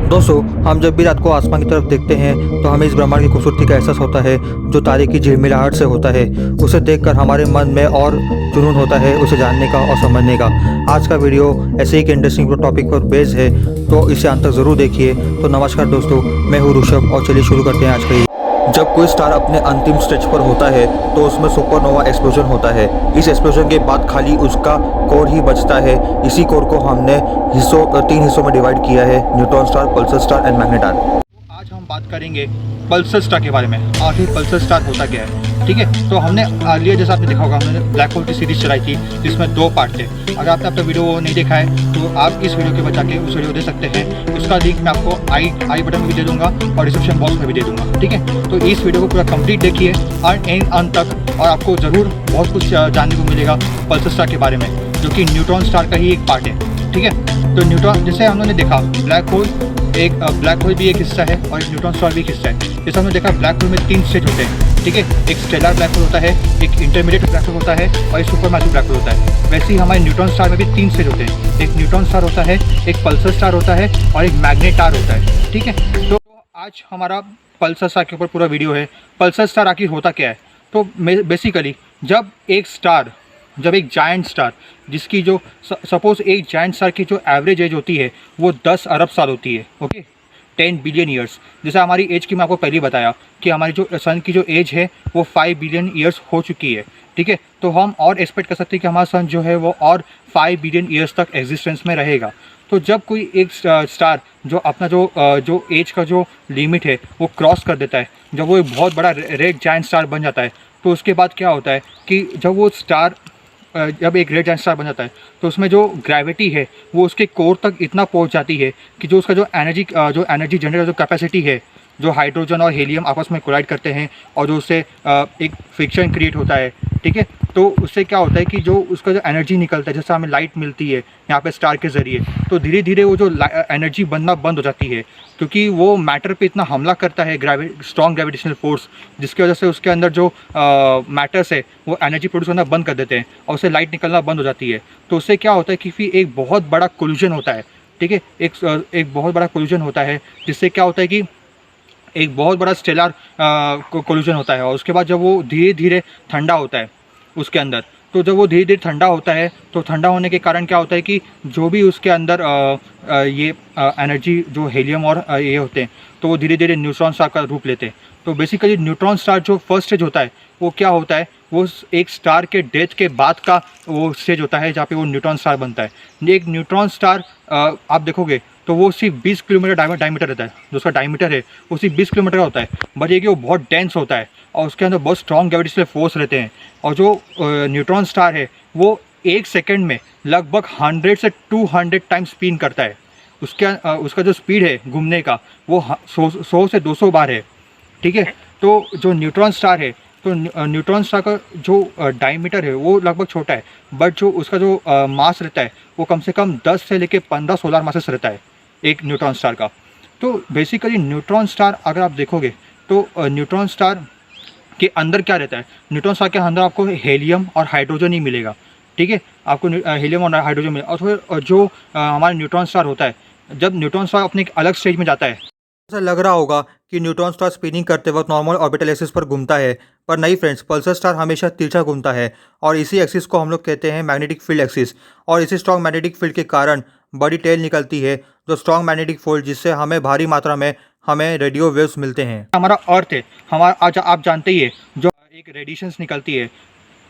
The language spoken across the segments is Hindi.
दोस्तों, हम जब भी रात को आसमान की तरफ देखते हैं तो हमें इस ब्रह्मांड की खूबसूरती का एहसास होता है जो तारे की झिलमिलाहट से होता है। उसे देखकर हमारे मन में और जुनून होता है उसे जानने का और समझने का। आज का वीडियो ऐसे ही एक इंटरेस्टिंग टॉपिक पर बेस्ड है, तो इसे अंत तक ज़रूर देखिए। तो नमस्कार दोस्तों, मैं हूँ ऋषभ और चलिए शुरू करते हैं आज का। जब कोई स्टार अपने अंतिम स्टेज पर होता है तो उसमें सुपरनोवा एक्सप्लोजन होता है। इस एक्सप्लोजन के बाद खाली उसका कोर ही बचता है। इसी कोर को हमने तीन हिस्सों में डिवाइड किया है: neutron star, Pulsar star and magnetar. आज हम बात करेंगे पल्सर स्टार के बारे में। आखिर पल्सर स्टार होता क्या है, ठीक है। तो हमने अर्लियर जैसा आपने देखा होगा, हमने ब्लैक होल की सीरीज चलाई थी जिसमें 2 पार्ट थे। अगर आपने अपना वीडियो नहीं देखा है तो आप इस वीडियो के बचा के उस वीडियो दे सकते हैं। उसका लिंक मैं आपको आई बटन में भी दे दूंगा और डिस्क्रिप्शन बॉक्स में भी दे दूंगा, ठीक है। तो इस वीडियो को पूरा कंप्लीट देखिए अंत तक, और आपको ज़रूर बहुत कुछ जानने को मिलेगा पल्सर स्टार के बारे में, जो कि न्यूट्रॉन स्टार का ही एक पार्ट है, ठीक है। तो न्यूट्रॉन, जैसे हम लोगों ने देखा, ब्लैक होल भी एक हिस्सा है और एक न्यूट्रॉन स्टार भी एक हिस्सा है। जैसे हमने देखा, ब्लैक होल में 3 स्टेज होते हैं, ठीक है। एक स्टेलर ब्लैक होल होता है, एक इंटरमीडिएट ब्लैक होल होता है और एक सुपरमैसिव ब्लैक होल होता है। वैसे ही हमारे न्यूट्रॉन स्टार में भी 3 स्टेज होते हैं। एक न्यूट्रॉन स्टार होता है, एक पल्सर स्टार होता है और एक मैग्नेटार होता है, ठीक है। तो आज हमारा पल्सर स्टार के ऊपर पूरा वीडियो है। पल्सर स्टार आखिर होता क्या है? तो बेसिकली जब एक जायंट स्टार, जिसकी जो सपोज एक जायंट स्टार की जो एवरेज एज होती है वो 10 अरब साल होती है, ओके, 10 बिलियन ईयर्स। जैसे हमारी एज की मैं आपको पहले बताया कि हमारी जो सन की जो एज है वो 5 बिलियन ईयर्स हो चुकी है, ठीक है। तो हम और एक्सपेक्ट कर सकते हैं कि हमारा सन जो है वो और 5 बिलियन ईयर्स तक एग्जिस्टेंस में रहेगा। तो जब कोई एक स्टार जो अपना जो एज का जो लिमिट है वो क्रॉस कर देता है, जब वो एक बहुत बड़ा रेड जायंट स्टार बन जाता है, तो उसके बाद क्या होता है कि जब एक रेड जायंट स्टार बन जाता है तो उसमें जो ग्रेविटी है वो उसके कोर तक इतना पहुंच जाती है कि जो उसका जो एनर्जी जनरेट जो कैपेसिटी है, जो हाइड्रोजन और हीलियम आपस में कोलाइड करते हैं और जो उससे एक फ्रिक्शन क्रिएट होता है, ठीक है। तो उससे क्या होता है कि जो उसका जो एनर्जी निकलता है, जैसे हमें लाइट मिलती है यहाँ पे स्टार के ज़रिए, तो धीरे धीरे वो जो एनर्जी बनना बंद हो जाती है, क्योंकि वो मैटर पे इतना हमला करता है स्ट्रॉन्ग ग्रेविटेशनल फोर्स, जिसकी वजह से उसके अंदर जो मैटर्स है वो एनर्जी प्रोड्यूस करना बंद कर देते हैं और उससे लाइट निकलना बंद हो जाती है। तो उससे क्या होता है कि फिर एक बहुत बड़ा कोलिजन होता है, ठीक है। एक बहुत बड़ा कोलिजन होता है, जिससे क्या होता है कि एक बहुत बड़ा स्टेलर कोलिजन होता है। और उसके बाद जब वो धीरे धीरे ठंडा होता है उसके अंदर, तो जब वो धीरे धीरे ठंडा होता है तो ठंडा होने के कारण क्या होता है कि जो भी उसके अंदर ये एनर्जी जो हीलियम और ये होते हैं, तो वो धीरे धीरे न्यूट्रॉन स्टार का रूप लेते हैं। तो बेसिकली न्यूट्रॉन स्टार जो फर्स्ट स्टेज होता है वो क्या होता है, वो एक स्टार के डेथ के बाद का वो स्टेज होता है जहाँ पे वो न्यूट्रॉन स्टार बनता है। एक न्यूट्रॉन स्टार आप देखोगे तो वो सिर्फ 20 किलोमीटर डायमीटर रहता है। जो उसका डायमीटर है वो सिर्फ 20 किलोमीटर का होता है, बट ये कि वो बहुत डेंस होता है और उसके अंदर बहुत स्ट्रॉन्ग ग्रेविटेशनल फोर्स रहते हैं। और जो न्यूट्रॉन स्टार है वो 1 सेकेंड में लगभग 100 से 200 टाइम्स स्पिन करता है। उसका जो स्पीड है घूमने का वो 100 से 200 बार है, ठीक है। तो जो न्यूट्रॉन स्टार है, तो न्यूट्रॉन स्टार का जो डायमीटर है वो लगभग छोटा है, बट जो उसका जो मास रहता है वो कम से कम 10 से लेकर 15 सोलर मासेस रहता है एक न्यूट्रॉन स्टार का। तो बेसिकली न्यूट्रॉन स्टार अगर आप देखोगे तो न्यूट्रॉन स्टार के अंदर क्या रहता है, न्यूट्रॉन स्टार के अंदर आपको हीलियम और हाइड्रोजन ही मिलेगा, ठीक है। आपको हीलियम और हाइड्रोजन मिलेगा। और फिर जो हमारा न्यूट्रॉन स्टार होता है, जब न्यूट्रॉन स्टार अपने एक अलग स्टेज में जाता है, ऐसा लग रहा होगा कि न्यूट्रॉन स्टार स्पिनिंग करते वक्त नॉर्मल ऑर्बिटल एक्सिस पर घूमता है, पर नहीं फ्रेंड्स, पल्सर स्टार हमेशा तिरछा घूमता है। और इसी एक्सिस को हम लोग कहते हैं मैग्नेटिक फील्ड एक्सिस। और इसी स्ट्रॉन्ग मैग्नेटिक फील्ड के कारण बड़ी टेल निकलती है, जो स्ट्रॉन्ग मैग्नेटिक फील्ड, जिससे हमें भारी मात्रा में हमें रेडियो वेव्स मिलते हैं। हमारा अर्थ है, हमारा आज आप जानते ही है, जो एक रेडिएशंस निकलती है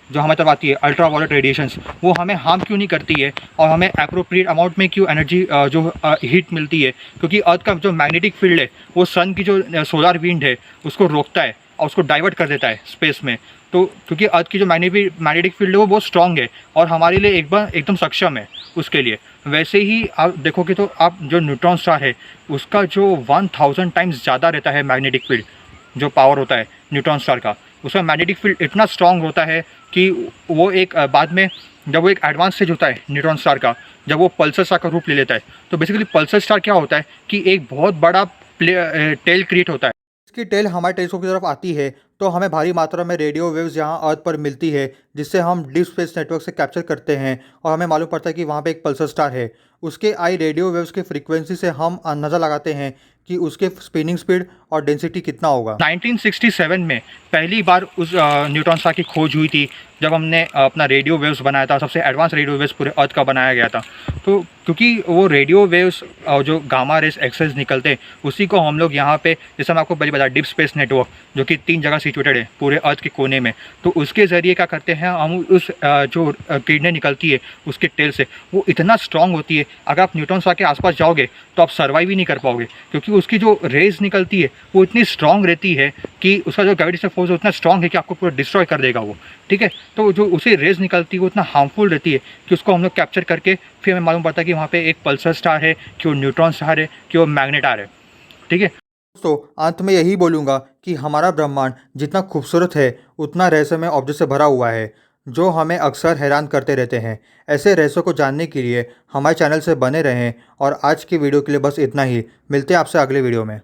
जो हमें तब आती है, अल्ट्रा वायलेट रेडिएशंस, वो हमें हार्म क्यों नहीं करती है और हमें अप्रोप्रिएट अमाउंट में क्यों एनर्जी जो हीट मिलती है? क्योंकि अर्थ का जो मैग्नेटिक फील्ड है वो सन की जो सोलर विंड है उसको रोकता है और उसको डाइवर्ट कर देता है स्पेस में। तो क्योंकि अर्थ की जो मैग्नेटिक फील्ड है वो बहुत स्ट्रॉन्ग है और हमारे लिए एकदम सक्षम है उसके लिए। वैसे ही आप देखोगे तो आप जो न्यूट्रॉन स्टार है उसका जो 1000 टाइम्स ज़्यादा रहता है मैग्नेटिक फील्ड, जो पावर होता है न्यूट्रॉन स्टार का, उसका मैग्नेटिक फील्ड इतना स्ट्रॉन्ग होता है कि वो एक बाद में जब वो एक एडवांस स्टेज होता है न्यूट्रॉन स्टार का, जब वो पल्सर स्टार का रूप ले लेता है, तो बेसिकली पल्सर स्टार क्या होता है कि एक बहुत बड़ा टेल क्रिएट होता है। इसकी टेल हमारे टेलीस्कोप की तरफ आती है तो हमें भारी मात्रा में रेडियो वेव्स यहाँ अर्थ पर मिलती है, जिससे हम डीप स्पेस नेटवर्क से कैप्चर करते हैं और हमें मालूम पड़ता है कि वहाँ पे एक पल्सर स्टार है। उसके आई रेडियो वेव्स की फ्रीक्वेंसी से हम अंदाज़ा लगाते हैं कि उसके स्पिनिंग स्पीड और डेंसिटी कितना होगा। 1967 में पहली बार उस न्यूट्रॉन स्टार की खोज हुई थी, जब हमने अपना रेडियो वेव्स बनाया था। सबसे एडवांस रेडियो वेव्स पूरे अर्थ का बनाया गया था। तो क्योंकि वो रेडियो वेव्स जो गामा रेस एक्सेस निकलते हैं, उसी को हम लोग यहाँ पे, जैसे मैं आपको पहले बताया, डीप स्पेस नेटवर्क जो कि 3 जगह सिचुएटेड है पूरे अर्थ के कोने में, तो उसके ज़रिए क्या करते हैं हम, उस जो किरणें निकलती है उसके टेल से, वो इतना स्ट्रांग होती है, अगर आप न्यूट्रॉन स्टार के आसपास जाओगे तो आप सर्वाइव ही नहीं कर पाओगे, क्योंकि उसकी जो रेज निकलती है वो इतनी स्ट्रांग रहती है कि उसका जो ग्रेविटेशनल फोर्स उतना स्ट्रांग है कि आपको पूरा डिस्ट्रॉय कर देगा वो। ठीक है, तो जो उसे रेज निकलती है वो इतना हार्मफुल रहती है कि उसको हम लोग कैप्चर करके फिर हमें मालूम पड़ता है कि वहाँ पे एक पल्सर स्टार है, कि वो न्यूट्रॉन स्टार है, कि वो मैग्नेटार है। ठीक है दोस्तों, अंत में यही बोलूँगा कि हमारा ब्रह्मांड जितना खूबसूरत है उतना रहस्यमय ऑब्जेक्ट से भरा हुआ है, जो हमें अक्सर हैरान करते रहते हैं। ऐसे रहस्यों को जानने के लिए हमारे चैनल से बने रहें और आज की वीडियो के लिए बस इतना ही। मिलते हैं आपसे अगले वीडियो में।